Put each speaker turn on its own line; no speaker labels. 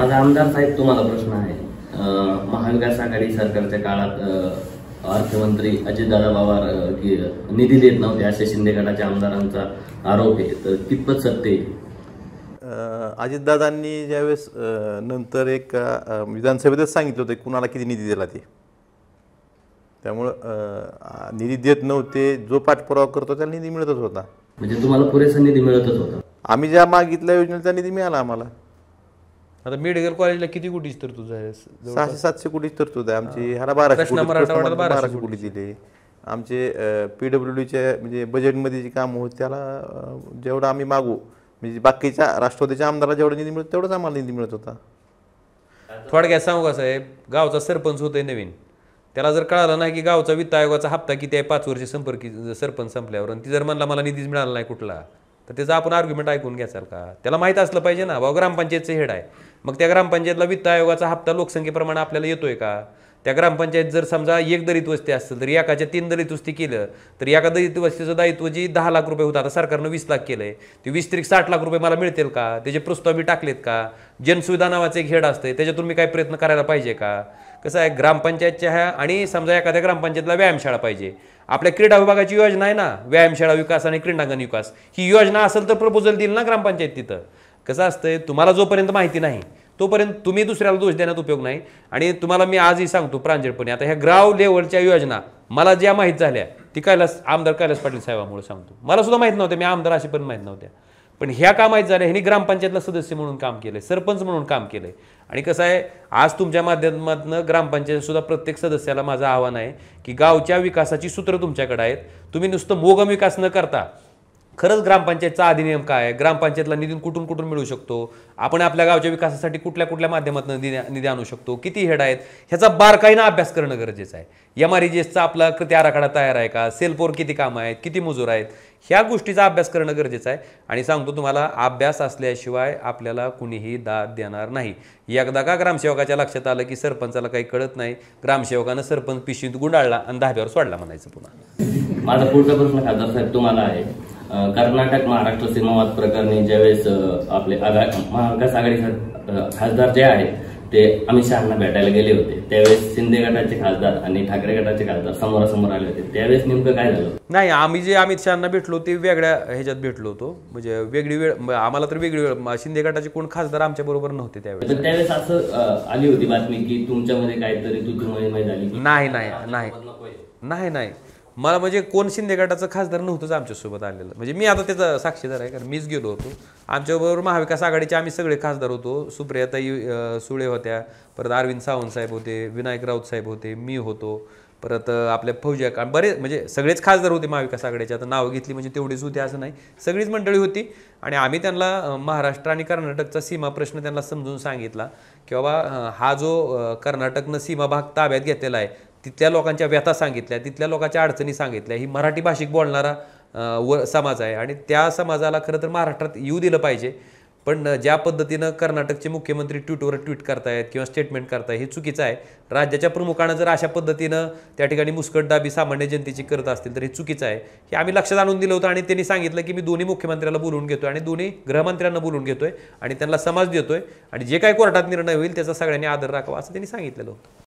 माझा आमदार साहेब तुम्हाला प्रश्न आहे, महाविकास आघाडी सरकारच्या काळात अर्थमंत्री अजितदादा पवार निधी देत नव्हते असे शिंदे गटाच्या आमदारांचा आरोप आहे, तर कितपत सत्य आहे?
अजितदादांनी ज्यावेळेस नंतर एक विधानसभेतच सांगितलं होतं कुणाला किती निधी दिला ते, त्यामुळं निधी देत नव्हते, जो पाठपुरावा करतो त्याला निधी मिळतच होता.
म्हणजे तुम्हाला पुरेसा निधी मिळतच होता?
आम्ही ज्या मागितल्या योजनेचा निधी मिळाला आम्हाला.
आता मेडिकल कॉलेजला किती कोटी तरतूद आहे?
600-700 कोटी तरतूद आहे आमची. ह्याला 1200 कोटी दिले. आमचे PWDच्या म्हणजे बजेटमध्ये जी कामं होती त्याला जेवढं आम्ही मागू, म्हणजे बाकीच्या राष्ट्रवादीच्या आमदाराला जेवढं निधी मिळतो तेवढंच आम्हाला निधी मिळत होता.
थोडक्यात सांगू का साहेब, गावचा सरपंच होतोय नवीन, त्याला जर कळालं नाही की गावचा वित्त आयोगाचा हप्ता किती आहे 5 वर्ष सरपंच संपल्यावर, आणि ती जर म्हणला मला निधीच मिळाला नाही कुठला, तर त्याचा आपण आर्ग्युमेंट ऐकून घ्याचाल का? त्याला माहीत असलं पाहिजे ना, बाबा ग्रामपंचायतचं हेड आहे, मग त्या ग्रामपंचायतला वित्त आयोगाचा हप्ता लोकसंख्येप्रमाणे आपल्याला येतोय का? त्या ग्रामपंचायत जर समजा 1 दलित वस्ती असेल तर एकाच्या 3 दलित वस्ती केलं तर एका दलित वस्तीचं दायित्व जी 10 लाख रुपये होतं, आता सरकारनं 20 लाख केलंय, ते 20 तरी 60 लाख रुपये मला मिळतील का? त्याचे प्रस्ताव मी टाकलेत का? जनसुविधा नावाचं एक हेड असते, त्याच्यातून मी काही प्रयत्न करायला पाहिजे का? कसं आहे, ग्रामपंचायतच्या ह्या आणि समजा एखाद्या ग्रामपंचायतला व्यायामशाळा पाहिजे, आपल्या क्रीडा विभागाची योजना आहे ना, व्यायामशाळा विकास आणि क्रीडांगण विकास, ही योजना असेल तर प्रपोजल दिल ना ग्रामपंचायत. तिथं कसं असतंय, तुम्हाला जोपर्यंत माहिती नाही तोपर्यंत तुम्ही दुसऱ्याला दोष देण्यात उपयोग नाही. आणि तुम्हाला मी आजही सांगतो प्रांजळपणे, आता ह्या ग्राव लेवलच्या योजना मला ज्या माहीत झाल्या ती आमदार कैलास पाटील साहेबांमुळे सांगतो. मला सुद्धा माहीत नव्हत्या, मी आमदार अशी पण माहीत नव्हत्या, पण ह्या का माहीत झाल्या, ह्यांनी ग्रामपंचायतला सदस्य म्हणून काम केलंय, सरपंच म्हणून काम केलंय. आणि कसं आहे, आज तुमच्या माध्यमातून ग्रामपंचायत सुद्धा प्रत्येक सदस्याला माझं आव्हान आहे की गावच्या विकासाची सूत्र तुमच्याकडे आहेत. तुम्ही नुसतं मोगम विकास न करता खरंच ग्रामपंचायतचा अधिनियम काय आहे, ग्रामपंचायतला निधी कुठून कुठून मिळू शकतो, आपण आपल्या गावच्या विकासासाठी कुठल्या कुठल्या माध्यमातून निधी आणू शकतो, किती हेड आहेत, ह्याचा बारकाईनं अभ्यास करणं गरजेचं आहे. MREGSचा आपला कृती आराखडा तयार आहे का, सेलपोर किती कामं आहेत, किती मजूर आहेत, ह्या गोष्टीचा अभ्यास करणं गरजेचं आहे. आणि सांगतो तुम्हाला, अभ्यास असल्याशिवाय आपल्याला कुणीही दाद देणार नाही. एकदा का ग्रामसेवकाच्या लक्षात आलं की सरपंचाला काही कळत नाही, ग्रामसेवकानं सरपंच पिशवीत गुंडाळला आणि 10व्यावर सोडला म्हणायचं. पुन्हा
माझा पुढचा प्रश्न खासदार साहेब तुम्हाला आहे, कर्नाटक महाराष्ट्र सीमावाद प्रकरणी ज्यावेळेस आपले महाविकास आघाडी खासदार जे आहेत ते अमित शहाना भेटायला गेले होते, त्यावेळेस शिंदे गटाचे खासदार आणि ठाकरे गटाचे खासदार समोरासमोर आले होते, त्यावेळेस नेमकं काय झालं?
नाही, आम्ही जे अमित शहाना भेटलो ते वेगळ्या ह्याच्यात भेटलो होतो, म्हणजे वेगळी वेळ, आम्हाला तर वेगळी वेळ, शिंदे गटाचे कोण खासदार आमच्या बरोबर नव्हते त्यावेळेस.
त्यावेळेस असं आली होती बातमी की तुमच्यामध्ये काहीतरी तुझी झाली?
नाही नाही नाही नाही नाही, मला म्हणजे कोण शिंदे गटाचं खासदार नव्हतंच आमच्यासोबत आलेलं, म्हणजे मी आता त्याचा साक्षीदार आहे, कारण मीच गेलो होतो. आमच्याबरोबर महाविकास आघाडीचे आम्ही सगळे खासदार होतो, सुप्रियाताई सुळे होत्या, परत अरविंद सावंत साहेब होते, विनायक राऊत साहेब होते, मी होतो, परत आपल्या फौजिया बरेच, म्हणजे सगळेच खासदार होते महाविकास आघाडीचे. आता नावं घेतली म्हणजे तेवढीच होती असं नाही, सगळीच मंडळी होती. आणि आम्ही त्यांना महाराष्ट्र आणि कर्नाटकचा सीमा प्रश्न त्यांना समजून सांगितला की बाबा हा जो कर्नाटकनं सीमा भाग ताब्यात घेतलेला आहे, तिथल्या लोकांच्या व्यथा सांगितल्या, तिथल्या लोकांच्या अडचणी सांगितल्या. ही मराठी भाषिक बोलणारा समाज आहे आणि त्या समाजाला खरं तर महाराष्ट्रात येऊ दिलं पाहिजे. पण ज्या पद्धतीनं कर्नाटकचे मुख्यमंत्री ट्विटवर ट्विट करतायत किंवा स्टेटमेंट करतायत हे चुकीचं आहे. राज्याच्या प्रमुखानं जर अशा पद्धतीनं त्या ठिकाणी मुस्कटदाबी सामान्य जनतेची करत असतील तर हे चुकीचं आहे, हे आम्ही लक्षात आणून दिलं होतं. आणि त्यांनी सांगितलं की मी दोन्ही मुख्यमंत्र्याला बोलवून घेतोय आणि दोन्ही गृहमंत्र्यांना बोलवून घेतोय आणि त्यांना समाज देतोय आणि जे काही कोर्टात निर्णय होईल त्याचा सगळ्यांनी आदर राखावा असं त्यांनी सांगितलेलं होतं.